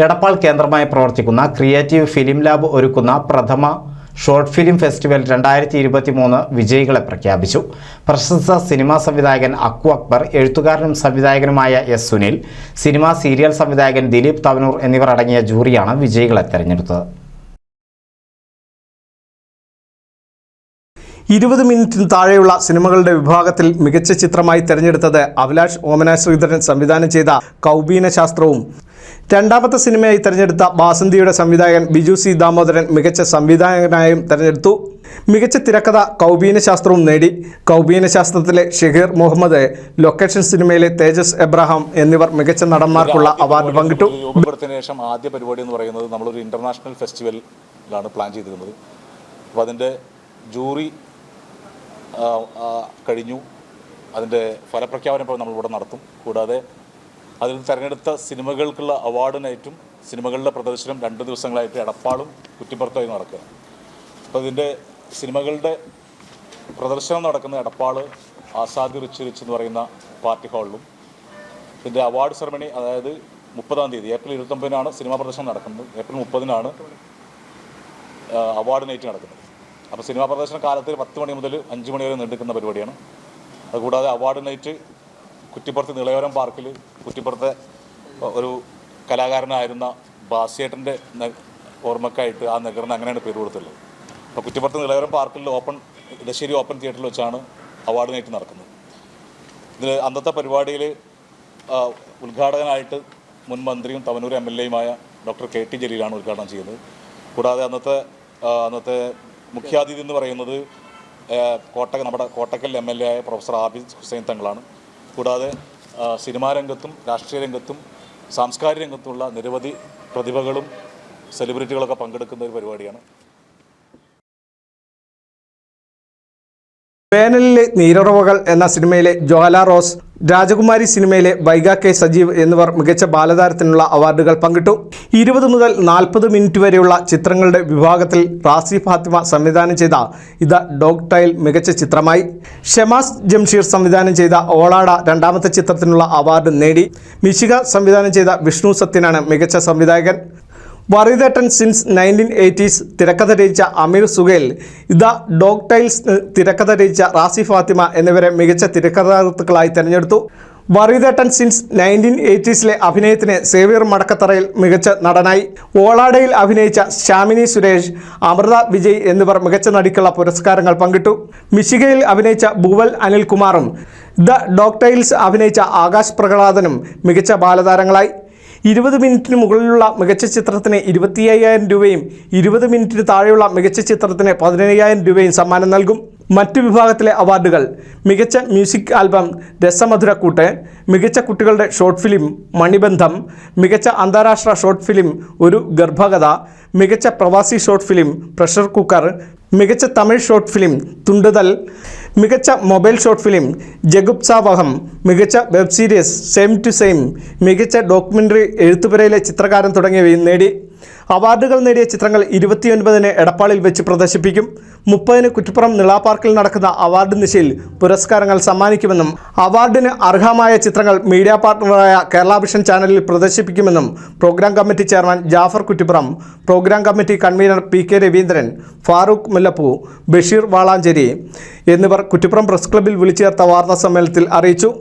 എടപ്പാൾ കേന്ദ്രമായി പ്രവർത്തിക്കുന്ന creative film lab ഒരുക്കുന്ന പ്രഥമ ഷോർട്ട് ഫിലിം ഫെസ്റ്റിവൽ 2023 വിജയികളെ പ്രഖ്യാപിച്ചു. പ്രശസ്ത സിനിമാ സംവിധായകൻ അക്കു അക്ബർ, എഴുത്തുകാരനും സംവിധായകനുമായ എസ് സുനിൽ, സിനിമാ സീരിയൽ സംവിധായകൻ ദിലീപ് തവനൂർ എന്നിവർ അടങ്ങിയ ജൂറിയാണ് വിജയികളെ തെരഞ്ഞെടുത്തത്. 20 മിനിറ്റിന് താഴെയുള്ള സിനിമകളുടെ വിഭാഗത്തിൽ മികച്ച ചിത്രമായി തിരഞ്ഞെടുത്തത് അഭിലാഷ് ഓമന ശ്രീധരൻ സംവിധാനം ചെയ്ത കൗബീന ശാസ്ത്രവും, രണ്ടാമത്തെ സിനിമയായി തിരഞ്ഞെടുത്ത ബാസന്തിയുടെ സംവിധായകൻ ബിജു സി ദാമോദരൻ മികച്ച സംവിധായകനായും തിരഞ്ഞെടുത്തു. മികച്ച തിരക്കഥ കൗബീന ശാസ്ത്രവും നേടി. കൗബീന ശാസ്ത്രത്തിലെ ഷഹീർ മുഹമ്മദ്, ലൊക്കേഷൻ സിനിമയിലെ തേജസ് എബ്രഹാം എന്നിവർ മികച്ച നടന്മാർക്കുള്ള അവാർഡ് പങ്കിട്ടു. ശേഷം ആദ്യ പരിപാടി എന്ന് പറയുന്നത് നമ്മളൊരു ഇന്റർനാഷണൽ ഫെസ്റ്റിവലിലാണ് പ്ലാൻ ചെയ്തിരുന്നത്. അപ്പോൾ അതിൻ്റെ ജൂറി കഴിഞ്ഞു. അതിൻ്റെ ഫലപ്രഖ്യാപനം ഇപ്പോൾ നമ്മളിവിടെ നടത്തും. കൂടാതെ അതിൽ തിരഞ്ഞെടുത്ത സിനിമകൾക്കുള്ള അവാർഡ് നൈറ്റും സിനിമകളുടെ പ്രദർശനം 2 ദിവസങ്ങളായിട്ട് എടപ്പാളും കുറ്റിപ്പുറത്തായി നടക്കുക. അപ്പോൾ ഇതിൻ്റെ സിനിമകളുടെ പ്രദർശനം നടക്കുന്ന എടപ്പാൾ ആസാദി റിച്ച് എന്ന് പറയുന്ന പാർട്ടി ഹാളിലും, ഇതിൻ്റെ അവാർഡ് സെറമണി അതായത് 30-ാം തീയതി ഏപ്രിൽ 29-നാണ് സിനിമാ പ്രദർശനം നടക്കുന്നത്. ഏപ്രിൽ 30-നാണ് അവാർഡ് നൈറ്റ് നടക്കുന്നത്. അപ്പോൾ സിനിമാ പ്രദർശന കാലത്ത് 10 മണി മുതൽ 5 മണി വരെ നീണ്ടുക്കുന്ന പരിപാടിയാണ്. അതുകൂടാതെ അവാർഡ് നൈറ്റ് കുറ്റിപ്പുറത്ത് നിളയോരം പാർക്കിൽ കുറ്റിപ്പുറത്തെ ഒരു കലാകാരനായിരുന്ന ബാസിയേട്ടൻ്റെ ഓർമ്മക്കായിട്ട് ആ നഗറിന് അങ്ങനെയാണ് പേര് കൊടുത്തുള്ളത്. അപ്പോൾ കുറ്റിപ്പുറത്ത് നിളയോരം പാർക്കിൽ ഇടശ്ശേരി ഓപ്പൺ തിയേറ്ററിൽ വെച്ചാണ് അവാർഡ് നൈറ്റ് നടക്കുന്നത്. ഇതിൽ അന്നത്തെ പരിപാടിയിൽ ഉദ്ഘാടകനായിട്ട് മുൻ മന്ത്രിയും തവനൂർ MLA-യുമായ ഡോക്ടർ KT ജലീലാണ് ഉദ്ഘാടനം ചെയ്യുന്നത്. കൂടാതെ അന്നത്തെ മുഖ്യാതിഥി എന്ന് പറയുന്നത് നമ്മുടെ കോട്ടക്കൽ MLA ആയ പ്രൊഫസർ ആബിദ് ഹുസൈൻ തങ്ങളാണ്. കൂടാതെ സിനിമാ രംഗത്തും രാഷ്ട്രീയ രംഗത്തും സാംസ്കാരിക രംഗത്തുമുള്ള നിരവധി പ്രതിഭകളും സെലിബ്രിറ്റികളൊക്കെ പങ്കെടുക്കുന്ന ഒരു പരിപാടിയാണ്. വേനലിലെ നീരുറവകൾ എന്ന സിനിമയിലെ ജ്വാല റോസ്, രാജകുമാരി സിനിമയിലെ വൈഗ കെ സജീവ് എന്നിവർ മികച്ച ബാലതാരത്തിനുള്ള അവാർഡുകൾ പങ്കിട്ടു. 20 മുതൽ 40 മിനിറ്റ് വരെയുള്ള ചിത്രങ്ങളുടെ വിഭാഗത്തിൽ റാസി ഫാത്തിമ സംവിധാനം ചെയ്ത ദ ഡോഗ് ടൈൽ മികച്ച ചിത്രമായി. ഷമാസ് ജംഷീർ സംവിധാനം ചെയ്ത ഓളാട രണ്ടാമത്തെ ചിത്രത്തിനുള്ള അവാർഡ് നേടി. മിശിക സംവിധാനം ചെയ്ത വിഷ്ണു സത്യനാണ് മികച്ച സംവിധായകൻ. വറീദേട്ടൻ സിൻസ് 1980s തിരക്കഥ രചിച്ച അമീർ സുഹൈൽ, ദ ഡോഗ് ടൈൽസ് തിരക്കഥ രചിച്ച റാസി ഫാത്തിമ എന്നിവരെ മികച്ച തിരക്കഥാകൃത്തുക്കളായി തിരഞ്ഞെടുത്തു. വറീദേട്ടൻ സിൻസ് 1980s അഭിനയത്തിന് സേവ്യർ മടക്കത്തറയിൽ മികച്ച നടനായി. ഓളാടയിൽ അഭിനയിച്ച ശാമിനി സുരേഷ്, അമൃത വിജയ് എന്നിവർ മികച്ച നടിക്കുള്ള പുരസ്കാരങ്ങൾ പങ്കിട്ടു. മിശികയിൽ അഭിനയിച്ച ഭൂവൽ അനിൽകുമാറും ദ ഡോഗ് ടൈൽസ് അഭിനയിച്ച ആകാശ് പ്രഹ്ലാദനും മികച്ച ബാലതാരങ്ങളായി. 20 മിനിറ്റിന് മുകളിലുള്ള മികച്ച ചിത്രത്തിന് 25,000 രൂപയും 20 മിനിറ്റിന് താഴെയുള്ള മികച്ച ചിത്രത്തിന് 15,000 രൂപയും സമ്മാനം നൽകും. മറ്റു വിഭാഗത്തിലെ അവാർഡുകൾ: മികച്ച മ്യൂസിക് ആൽബം രസമധുരക്കൂട്ട്, മികച്ച കുട്ടികളുടെ ഷോർട്ട് ഫിലിം മണിബന്ധം, മികച്ച അന്താരാഷ്ട്ര ഷോർട്ട് ഫിലിം ഒരു ഗർഭകഥ, മികച്ച പ്രവാസി ഷോർട്ട് ഫിലിം പ്രഷർ കുക്കർ, മികച്ച തമിഴ് ഷോർട്ട് ഫിലിം തുണ്ടുതൽ, മികച്ച മൊബൈൽ ഷോർട്ട് ഫിലിം ജഗുപ്സാവഹം, മികച്ച web series same to same, മികച്ച ഡോക്യുമെൻ്ററി എഴുത്തുപുരയിലെ ചിത്രകാരൻ തുടങ്ങിയവയും നേടി. അവാർഡുകൾ നേടിയ ചിത്രങ്ങൾ 29-ന് എടപ്പാളിൽ വെച്ച് പ്രദർശിപ്പിക്കും. 30-ന് കുറ്റിപ്പുറം നിള പാർക്കിൽ നടക്കുന്ന അവാർഡ് നിശയിൽ പുരസ്കാരങ്ങൾ സമ്മാനിക്കുമെന്നും അവാർഡിന് അർഹമായ ചിത്രങ്ങൾ മീഡിയ പാർട്ണറായ കേരള വിഷൻ ചാനലിൽ പ്രദർശിപ്പിക്കുമെന്നും programme committee chairman Jafar Kuttippuram, programme committee convener PK Raveendran, Farooq Mullappoo, Basheer Valanchery എന്നിവർ കുറ്റിപ്പുറം പ്രസ് ക്ലബ്ബിൽ വിളിച്ചു ചേർത്ത വാർത്താ സമ്മേളനത്തിൽ അറിയിച്ചു.